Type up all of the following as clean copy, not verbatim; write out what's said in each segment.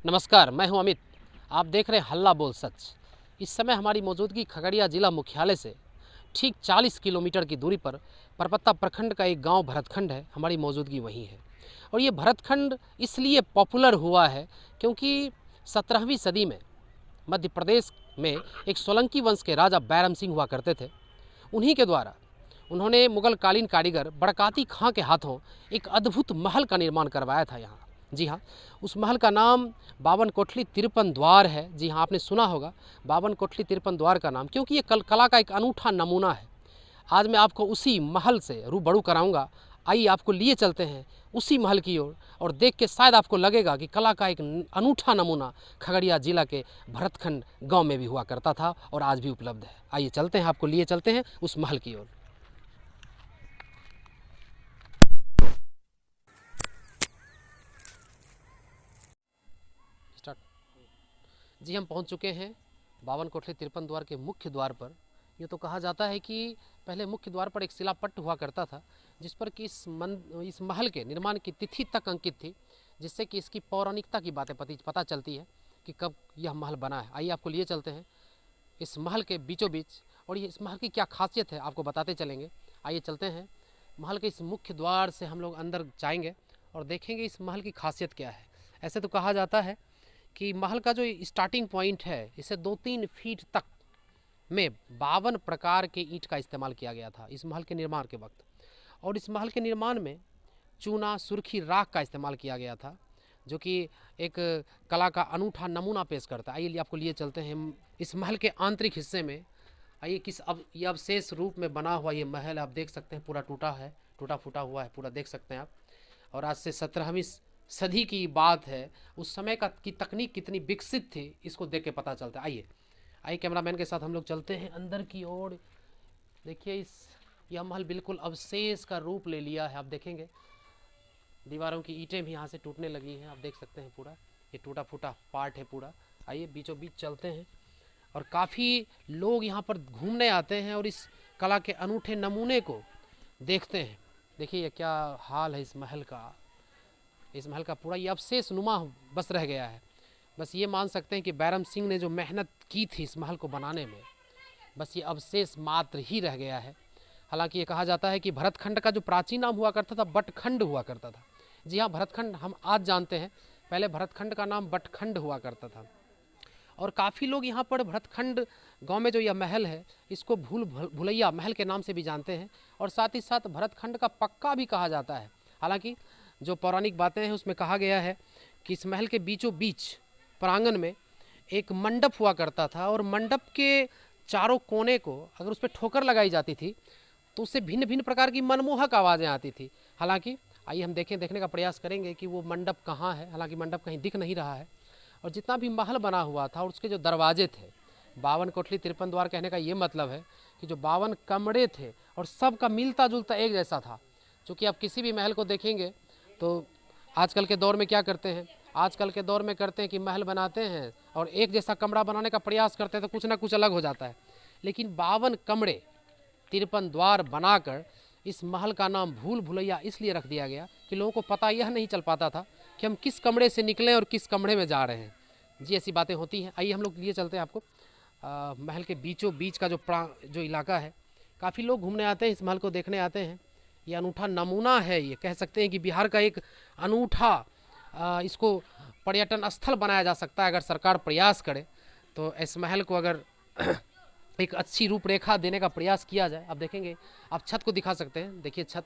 नमस्कार, मैं हूं अमित। आप देख रहे हैं हल्ला बोल सच। इस समय हमारी मौजूदगी खगड़िया जिला मुख्यालय से ठीक 40 किलोमीटर की दूरी पर परपत्ता प्रखंड का एक गांव भरतखंड है। हमारी मौजूदगी वहीं है और ये भरतखंड इसलिए पॉपुलर हुआ है क्योंकि 17वीं सदी में मध्य प्रदेश में एक सोलंकी वंश के राजा बैरम सिंह हुआ करते थे। उन्हीं के द्वारा उन्होंने मुगल कालीन कारीगर बड़काती खां के हाथों एक अद्भुत महल का निर्माण करवाया था यहाँ। जी हाँ, उस महल का नाम 52 कोठली 53 द्वार है। जी हाँ, आपने सुना होगा 52 कोठली 53 द्वार का नाम, क्योंकि ये कला का एक अनूठा नमूना है। आज मैं आपको उसी महल से रूबरू कराऊंगा। आइए आपको लिए चलते हैं उसी महल की ओर और देख के शायद आपको लगेगा कि कला का एक अनूठा नमूना खगड़िया जिला के भरतखंड गांव में भी हुआ करता था और आज भी उपलब्ध है। आइए चलते हैं, आपको लिए चलते हैं उस महल की ओर। जी, हम पहुंच चुके हैं 52 कोठली 53 द्वार के मुख्य द्वार पर। यूँ तो कहा जाता है कि पहले मुख्य द्वार पर एक शिलापट्ट हुआ करता था जिस पर कि इस महल के निर्माण की तिथि तक अंकित थी, जिससे कि इसकी पौराणिकता की बातें पता चलती है कि कब यह महल बना है। आइए आपको लिए चलते हैं इस महल के बीचों बीच और ये इस महल की क्या खासियत है आपको बताते चलेंगे। आइए चलते हैं महल के इस मुख्य द्वार से, हम लोग अंदर जाएंगे और देखेंगे इस महल की खासियत क्या है। ऐसे तो कहा जाता है कि महल का जो स्टार्टिंग पॉइंट है इसे 2-3 फीट तक में 52 प्रकार के ईंट का इस्तेमाल किया गया था इस महल के निर्माण के वक्त। और इस महल के निर्माण में चूना, सुर्खी, राख का इस्तेमाल किया गया था, जो कि एक कला का अनूठा नमूना पेश करता है। आइए आपको लिए चलते हैं इस महल के आंतरिक हिस्से में। आइए ये अवशेष रूप में बना हुआ ये महल आप देख सकते हैं, पूरा टूटा है, टूटा फूटा हुआ है पूरा, देख सकते हैं आप। और आज से 17वीं सदी की बात है, उस समय की तकनीक कितनी विकसित थी इसको देख के पता चलता है। आइए कैमरामैन के साथ हम लोग चलते हैं अंदर की ओर। देखिए यह महल बिल्कुल अवशेष का रूप ले लिया है। आप देखेंगे दीवारों की ईंटें भी यहाँ से टूटने लगी हैं, आप देख सकते हैं पूरा ये टूटा फूटा पार्ट है पूरा। आइए बीचों बीच चलते हैं और काफ़ी लोग यहाँ पर घूमने आते हैं और इस कला के अनूठे नमूने को देखते हैं। देखिए ये क्या हाल है इस महल का। इस महल का पूरा ये अवशेष नुमा बस रह गया है। बस ये मान सकते हैं कि बैरम सिंह ने जो मेहनत की थी इस महल को बनाने में, बस ये अवशेष मात्र ही रह गया है। हालांकि ये कहा जाता है कि भरतखंड का जो प्राचीन नाम हुआ करता था बटखंड हुआ करता था। जी हाँ, भरतखंड हम आज जानते हैं, पहले भरतखंड का नाम बटखंड हुआ करता था। और काफ़ी लोग यहाँ पर भरतखंड गांव में जो यह महल है इसको भुलैया महल के नाम से भी जानते हैं और साथ ही साथ भरतखंड का पक्का भी कहा जाता है। हालांकि जो पौराणिक बातें हैं उसमें कहा गया है कि इस महल के बीचों बीच प्रांगण में एक मंडप हुआ करता था और मंडप के चारों कोने को अगर उस पर ठोकर लगाई जाती थी तो उससे भिन्न भिन्न प्रकार की मनमोहक आवाज़ें आती थी। हालांकि आइए हम देखने का प्रयास करेंगे कि वो मंडप कहाँ है। हालांकि मंडप कहीं दिख नहीं रहा है और जितना भी महल बना हुआ था और उसके जो दरवाजे थे, 52 कोठली 53 द्वार कहने का ये मतलब है कि जो 52 कमरे थे और सबका मिलता जुलता एक जैसा था। चूँकि आप किसी भी महल को देखेंगे तो आजकल के दौर में क्या करते हैं, आजकल के दौर में करते हैं कि महल बनाते हैं और एक जैसा कमरा बनाने का प्रयास करते हैं तो कुछ ना कुछ अलग हो जाता है। लेकिन 52 कमरे 53 द्वार बनाकर इस महल का नाम भूल भुलैया इसलिए रख दिया गया कि लोगों को पता यह नहीं चल पाता था कि हम किस कमरे से निकलें और किस कमरे में जा रहे हैं। जी ऐसी बातें होती हैं। आइए हम लोग लिए चलते हैं आपको महल के बीचों बीच का जो इलाका है। काफ़ी लोग घूमने आते हैं, इस महल को देखने आते हैं। ये अनूठा नमूना है, ये कह सकते हैं कि बिहार का एक अनूठा इसको पर्यटन स्थल बनाया जा सकता है अगर सरकार प्रयास करे तो। इस महल को अगर एक अच्छी रूपरेखा देने का प्रयास किया जाए। आप देखेंगे, आप छत को दिखा सकते हैं। देखिए छत,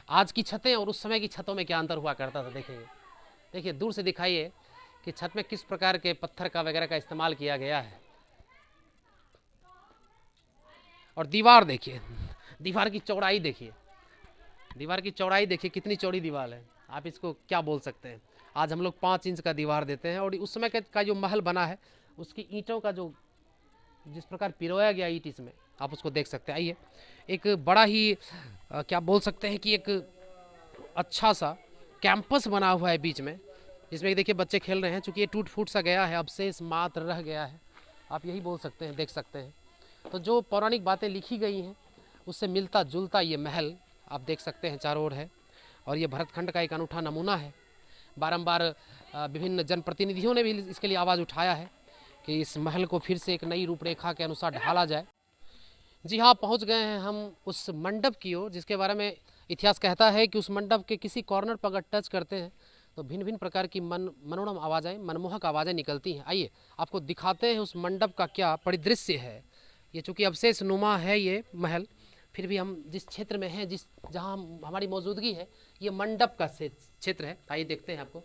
आज की छतें और उस समय की छतों में क्या अंतर हुआ करता था देखेंगे। देखिए दूर से दिखाइए कि छत में किस प्रकार के पत्थर का वगैरह का इस्तेमाल किया गया है। और दीवार देखिए, दीवार की चौड़ाई देखिए, दीवार की चौड़ाई देखिए, कितनी चौड़ी दीवार है। आप इसको क्या बोल सकते हैं। आज हम लोग 5 इंच का दीवार देते हैं और उस समय का जो महल बना है उसकी ईंटों का जो जिस प्रकार पिरोया गया ईंट इसमें, आप उसको देख सकते हैं। आइए एक बड़ा ही क्या बोल सकते हैं कि एक अच्छा सा कैंपस बना हुआ है बीच में, जिसमें देखिए बच्चे खेल रहे हैं। चूँकि ये टूट फूट सा गया है, अवशेष मात्र रह गया है, आप यही बोल सकते हैं, देख सकते हैं। तो जो पौराणिक बातें लिखी गई हैं उससे मिलता जुलता ये महल आप देख सकते हैं चारों ओर है और ये भरतखंड का एक अनूठा नमूना है। बारंबार विभिन्न जनप्रतिनिधियों ने भी इसके लिए आवाज़ उठाया है कि इस महल को फिर से एक नई रूपरेखा के अनुसार ढाला जाए। जी हाँ, पहुंच गए हैं हम उस मंडप की ओर जिसके बारे में इतिहास कहता है कि उस मंडप के किसी कॉर्नर पर अगर टच करते हैं तो भिन्न भिन्न प्रकार की मनोरम आवाज़ें, मनमोहक आवाज़ें निकलती हैं। आइए आपको दिखाते हैं उस मंडप का क्या परिदृश्य है। ये चूँकि अवशेष नुमा है ये महल, फिर भी हम जिस क्षेत्र में हैं, जहाँ हमारी मौजूदगी है, ये मंडप का क्षेत्र है। आइए देखते हैं आपको।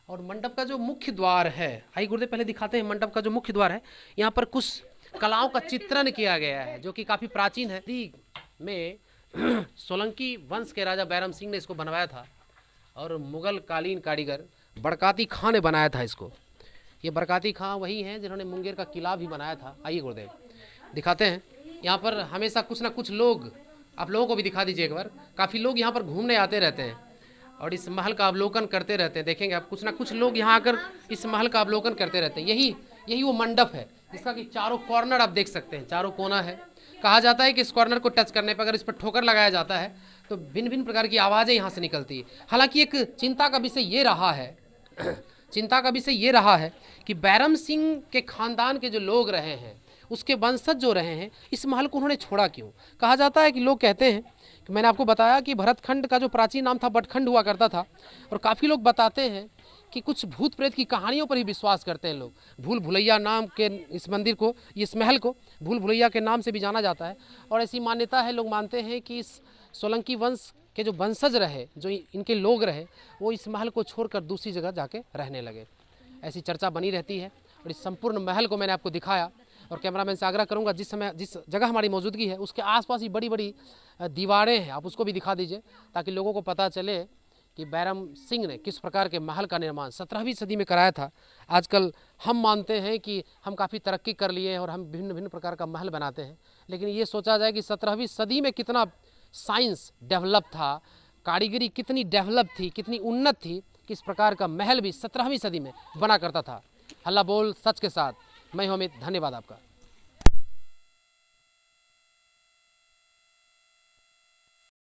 और मंडप का जो मुख्य द्वार है, आइए गुरुदेव पहले दिखाते हैं मंडप का जो मुख्य द्वार है। यहाँ पर कुछ कलाओं का चित्रण किया गया है जो कि काफ़ी प्राचीन है। में सोलंकी वंश के राजा बैरम सिंह ने इसको बनवाया था और मुगल कालीन कारीगर बरकाती खां ने बनाया था इसको। ये बरकाती खां वही हैं जिन्होंने मुंगेर का किला भी बनाया था। आइए गुरुदेव दिखाते हैं। यहाँ पर हमेशा कुछ ना कुछ लोग, आप लोगों को भी दिखा दीजिए एक बार, काफ़ी लोग यहाँ पर घूमने आते रहते हैं और इस महल का अवलोकन करते रहते हैं। देखेंगे आप, कुछ ना कुछ लोग यहाँ आकर इस महल का अवलोकन करते रहते हैं। यही वो मंडप है जिसका कि चारों कॉर्नर आप देख सकते हैं, चारों कोना है। कहा जाता है कि इस कॉर्नर को टच करने पर, अगर इस पर ठोकर लगाया जाता है तो भिन्न भिन्न प्रकार की आवाज़ें यहाँ से निकलती है। हालांकि एक चिंता का विषय ये रहा है कि बैरम सिंह के खानदान के जो लोग रहे हैं, उसके वंशज जो रहे हैं, इस महल को उन्होंने छोड़ा क्यों। कहा जाता है कि लोग कहते हैं कि मैंने आपको बताया कि भरतखंड का जो प्राचीन नाम था बटखंड हुआ करता था, और काफ़ी लोग बताते हैं कि कुछ भूत प्रेत की कहानियों पर ही विश्वास करते हैं लोग। भूल भुलैया नाम के इस मंदिर को, इस महल को भूल भुलैया के नाम से भी जाना जाता है। और ऐसी मान्यता है, लोग मानते हैं कि इस सोलंकी वंश के जो वंशज रहे, जो इनके लोग रहे, वो इस महल को छोड़कर दूसरी जगह जाके रहने लगे। ऐसी चर्चा बनी रहती है। और इस संपूर्ण महल को मैंने आपको दिखाया, और कैमरामैन से आग्रह करूंगा जिस जगह हमारी मौजूदगी है उसके आसपास ही बड़ी बड़ी दीवारें हैं, आप उसको भी दिखा दीजिए ताकि लोगों को पता चले कि बैरम सिंह ने किस प्रकार के महल का निर्माण 17वीं सदी में कराया था। आजकल हम मानते हैं कि हम काफ़ी तरक्की कर लिए हैं और हम भिन्न भिन्न प्रकार का महल बनाते हैं, लेकिन ये सोचा जाए कि 17वीं सदी में कितना साइंस डेवलप था, कारीगरी कितनी डेवलप थी, कितनी उन्नत थी कि इस प्रकार का महल भी 17वीं सदी में बना करता था। अल्लाह बोल सच के साथ, मैं हूं अमित। धन्यवाद आपका।